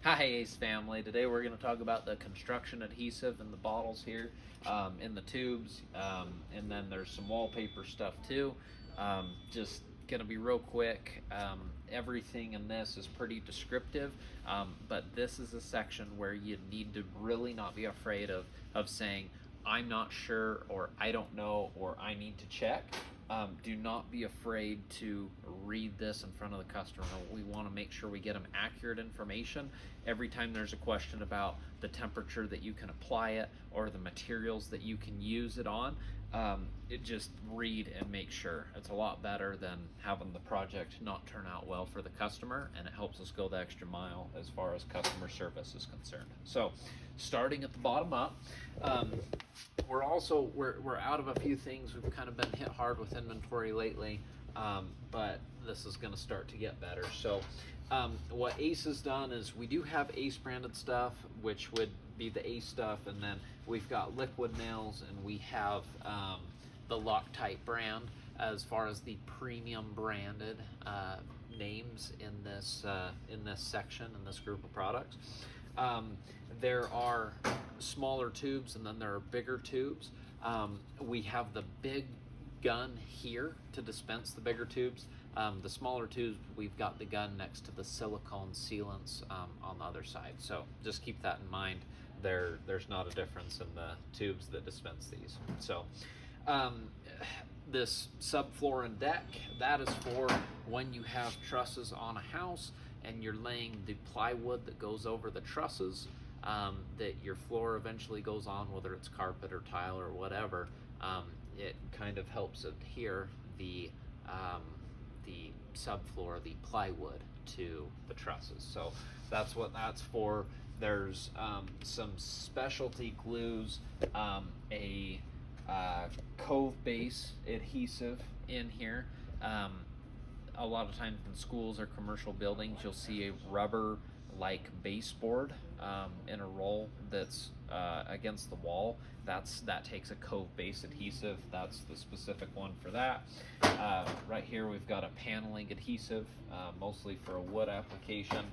Hi Ace family. Today we're going to talk about the construction adhesive in the bottles here, in the tubes, and then there's some wallpaper stuff too. Just going to be real quick. Everything in this is pretty descriptive, but this is a section where you need to really not be afraid of saying, I'm not sure, or I don't know, or I need to check. Do not be afraid to read this in front of the customer. We want to make sure we get them accurate information. Every time there's a question about the temperature that you can apply it or the materials that you can use it on, it just read and make sure. It's a lot better than having the project not turn out well for the customer, and it helps us go the extra mile as far as customer service is concerned. So starting at the bottom up, we're out of a few things. We've kind of been hit hard with inventory lately, but this is going to start to get better. So what Ace has done is we do have Ace branded stuff, which would be the Ace stuff, and then we've got liquid nails, and we have the Loctite brand as far as the premium branded names in this section, in this group of products. There are smaller tubes, and then there are bigger tubes. We have the big gun here to dispense the bigger tubes. The smaller tubes, we've got the gun next to the silicone sealants on the other side. So just keep that in mind. There's not a difference in the tubes that dispense these. So this subfloor and deck, that is for when you have trusses on a house and you're laying the plywood that goes over the trusses, that your floor eventually goes on, whether it's carpet or tile or whatever. It kind of helps adhere the subfloor, the plywood, to the trusses. So that's what that's for. There's some specialty glues, a Cove base adhesive in here. A lot of times in schools or commercial buildings, you'll see a rubber like baseboard in a roll that's against the wall. That takes a Cove base adhesive. That's the specific one for that. Right here we've got a paneling adhesive, mostly for a wood application.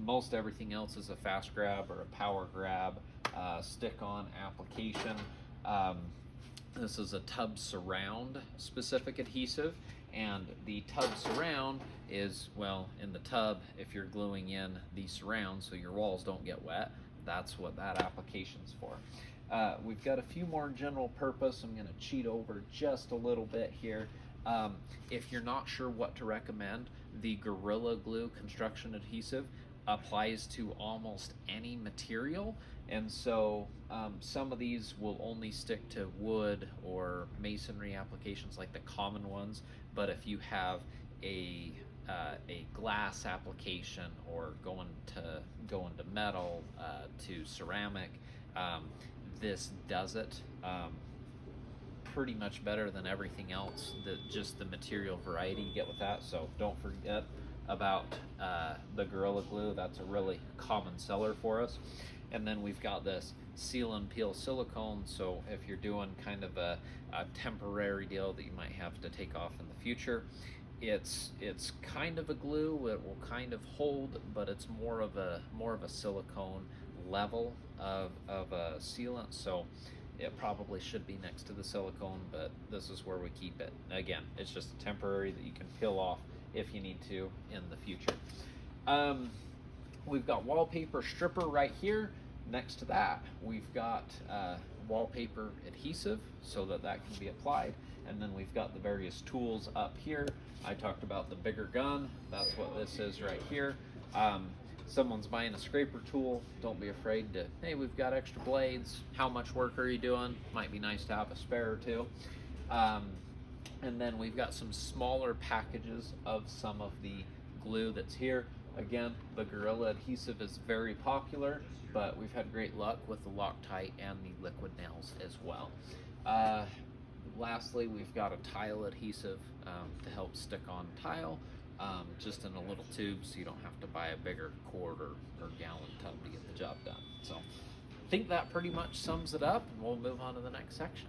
Most everything else is a fast grab or a power grab stick-on application. This is a tub surround specific adhesive, and the tub surround is, well, in the tub, if you're gluing in the surround so your walls don't get wet, that's what that application's for. We've got a few more general purpose. I'm going to cheat over just a little bit here. If you're not sure what to recommend, the Gorilla Glue construction adhesive applies to almost any material, and so some of these will only stick to wood or masonry applications, like the common ones. But if you have a glass application, or going to metal, to ceramic, this does it pretty much better than everything else. Just the material variety you get with that. So don't forget about the Gorilla Glue. That's a really common seller for us. And then we've got this seal and peel silicone, so if you're doing kind of a temporary deal that you might have to take off in the future, it's kind of a glue. It will kind of hold, but it's more of a silicone level of a sealant, so it probably should be next to the silicone, but this is where we keep it. Again, it's just a temporary that you can peel off if you need to in the future. We've got wallpaper stripper right here. Next to that, we've got wallpaper adhesive so that can be applied. And then we've got the various tools up here. I talked about the bigger gun. That's what this is right here. Someone's buying a scraper tool, don't be afraid to, hey, we've got extra blades. How much work are you doing? Might be nice to have a spare or two. And then we've got some smaller packages of some of the glue that's here. Again, the Gorilla adhesive is very popular, but we've had great luck with the Loctite and the liquid nails as well. Lastly, we've got a tile adhesive to help stick on tile, just in a little tube, so you don't have to buy a bigger quart or gallon tub to get the job done. So I think that pretty much sums it up, and we'll move on to the next section.